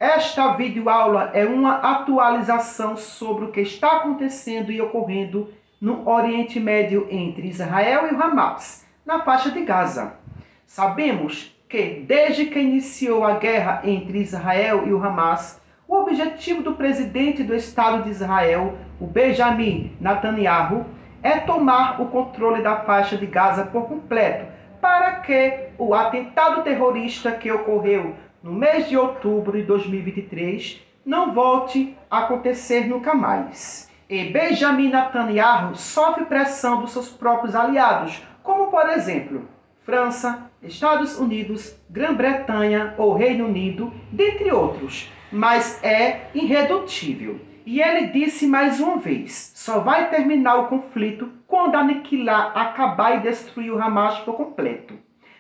Esta videoaula é uma atualização sobre o que está acontecendo e ocorrendo no Oriente Médio entre Israel e o Hamas, na faixa de Gaza. Sabemos que, desde que iniciou a guerra entre Israel e o Hamas, o objetivo do presidente do Estado de Israel, o Benjamin Netanyahu, é tomar o controle da faixa de Gaza por completo, para que o atentado terrorista que ocorreu no mês de outubro de 2023 não volte a acontecer nunca mais. E Benjamin Netanyahu sofre pressão dos seus próprios aliados, como por exemplo, França, Estados Unidos, Grã-Bretanha ou Reino Unido, dentre outros, mas é irredutível. E ele disse mais uma vez, só vai terminar o conflito quando aniquilar, acabar e destruir o Hamas por completo.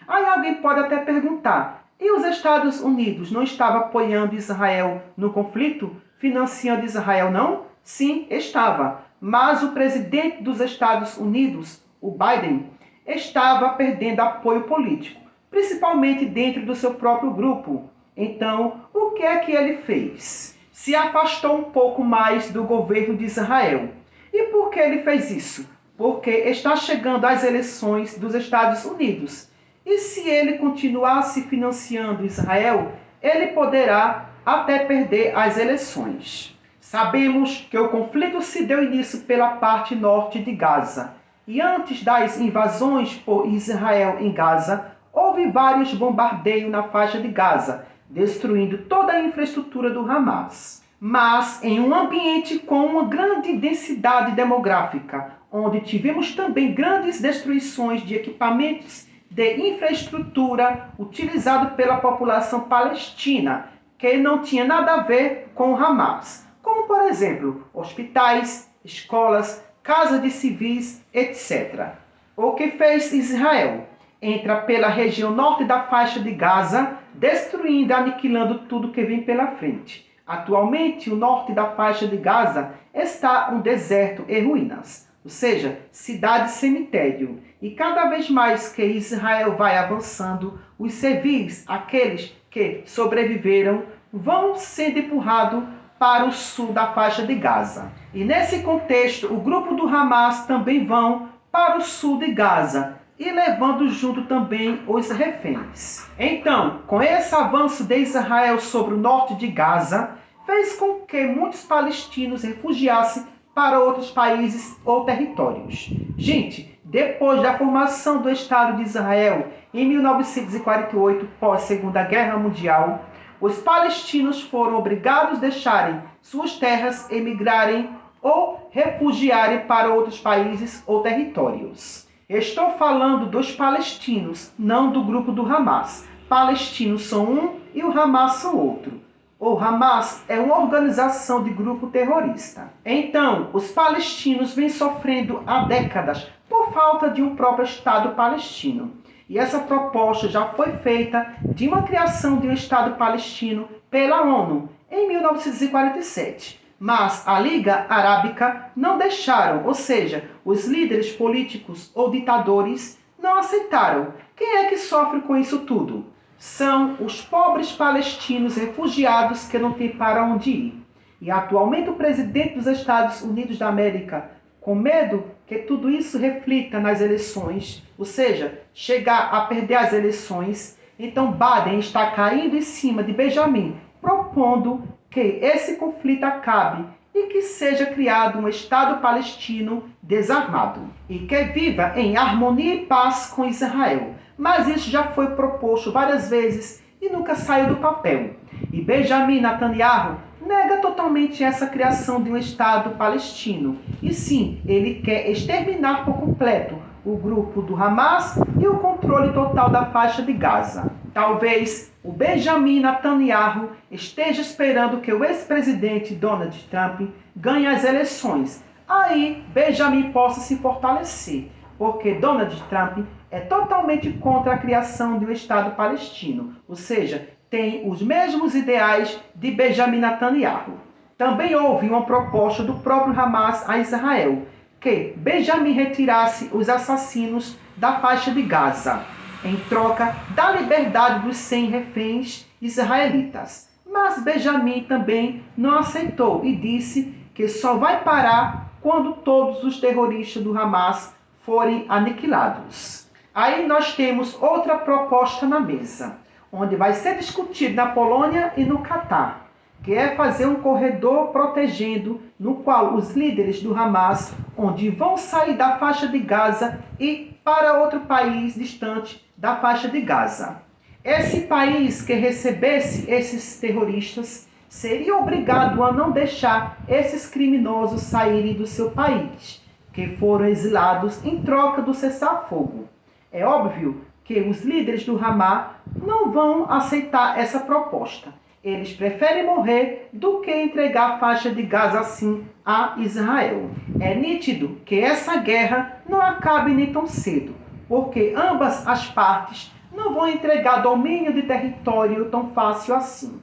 Aí alguém pode até perguntar, e os Estados Unidos não estavam apoiando Israel no conflito? Financiando Israel não? Sim, estava. Mas o presidente dos Estados Unidos, o Biden, estava perdendo apoio político, principalmente dentro do seu próprio grupo. Então, o que é que ele fez? Se afastou um pouco mais do governo de Israel. E por que ele fez isso? Porque está chegando as eleições dos Estados Unidos. E se ele continuasse financiando Israel, ele poderá até perder as eleições. Sabemos que o conflito se deu início pela parte norte de Gaza. E antes das invasões por Israel em Gaza, houve vários bombardeios na faixa de Gaza, destruindo toda a infraestrutura do Hamas. Mas em um ambiente com uma grande densidade demográfica, onde tivemos também grandes destruições de equipamentos de infraestrutura utilizado pela população palestina, que não tinha nada a ver com o Hamas, como por exemplo, hospitais, escolas, casas de civis, etc. O que fez Israel? Entra pela região norte da faixa de Gaza, destruindo e aniquilando tudo que vem pela frente. Atualmente, o norte da faixa de Gaza está um deserto e ruínas, ou seja, cidade-cemitério. E cada vez mais que Israel vai avançando, os civis, aqueles que sobreviveram, vão sendo empurrados para o sul da faixa de Gaza. E nesse contexto, o grupo do Hamas também vão para o sul de Gaza, e levando junto também os reféns. Então, com esse avanço de Israel sobre o norte de Gaza, fez com que muitos palestinos refugiassem para outros países ou territórios. Gente, depois da formação do Estado de Israel em 1948, pós-Segunda Guerra Mundial, os palestinos foram obrigados a deixarem suas terras, emigrarem ou refugiarem para outros países ou territórios. Estou falando dos palestinos, não do grupo do Hamas. Palestinos são um e o Hamas são outro. O Hamas é uma organização de grupo terrorista. Então, os palestinos vêm sofrendo há décadas por falta de um próprio Estado palestino. E essa proposta já foi feita de uma criação de um Estado palestino pela ONU em 1947. Mas a Liga Arábica não deixaram, ou seja, os líderes políticos ou ditadores não aceitaram. Quem é que sofre com isso tudo? São os pobres palestinos refugiados que não têm para onde ir. E atualmente o presidente dos Estados Unidos da América, com medo que tudo isso reflita nas eleições, ou seja, chegar a perder as eleições, então Biden está caindo em cima de Benjamin, propondo que esse conflito acabe e que seja criado um Estado palestino desarmado e que viva em harmonia e paz com Israel. Mas isso já foi proposto várias vezes e nunca saiu do papel. E Benjamin Netanyahu nega totalmente essa criação de um Estado palestino. E sim, ele quer exterminar por completo o grupo do Hamas e o controle total da faixa de Gaza. Talvez o Benjamin Netanyahu esteja esperando que o ex-presidente Donald Trump ganhe as eleições. Aí Benjamin possa se fortalecer, porque Donald Trump é totalmente contra a criação de um Estado palestino, ou seja, tem os mesmos ideais de Benjamin Netanyahu. Também houve uma proposta do próprio Hamas a Israel, que Benjamin retirasse os assassinos da faixa de Gaza, em troca da liberdade dos 100 reféns israelitas. Mas Benjamim também não aceitou e disse que só vai parar quando todos os terroristas do Hamas forem aniquilados. Aí nós temos outra proposta na mesa, onde vai ser discutido na Polônia e no Catar, que é fazer um corredor protegendo, no qual os líderes do Hamas, onde vão sair da faixa de Gaza e para outro país distante da faixa de Gaza. Esse país que recebesse esses terroristas seria obrigado a não deixar esses criminosos saírem do seu país, que foram exilados em troca do cessar-fogo. É óbvio que os líderes do Hamas não vão aceitar essa proposta. Eles preferem morrer do que entregar a faixa de Gaza assim a Israel. É nítido que essa guerra não acabe nem tão cedo, porque ambas as partes não vão entregar domínio de território tão fácil assim.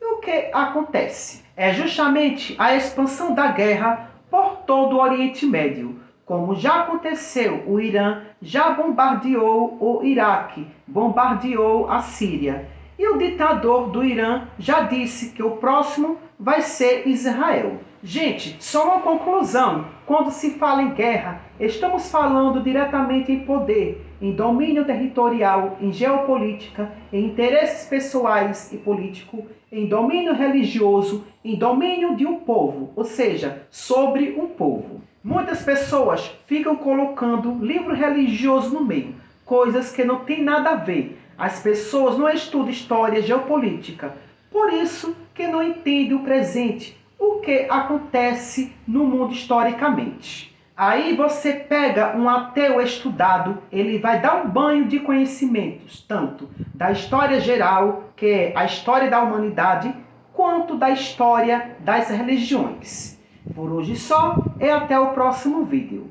E o que acontece? É justamente a expansão da guerra por todo o Oriente Médio. Como já aconteceu, o Irã já bombardeou o Iraque, bombardeou a Síria. E o ditador do Irã já disse que o próximo vai ser Israel. Gente, só uma conclusão. Quando se fala em guerra, estamos falando diretamente em poder, em domínio territorial, em geopolítica, em interesses pessoais e políticos, em domínio religioso, em domínio de um povo, ou seja, sobre um povo. Muitas pessoas ficam colocando livro religioso no meio, coisas que não tem nada a ver. As pessoas não estudam história geopolítica, por isso que não entendem o presente, o que acontece no mundo historicamente. Aí você pega um ateu estudado, ele vai dar um banho de conhecimentos, tanto da história geral, que é a história da humanidade, quanto da história das religiões. Por hoje só, e até o próximo vídeo.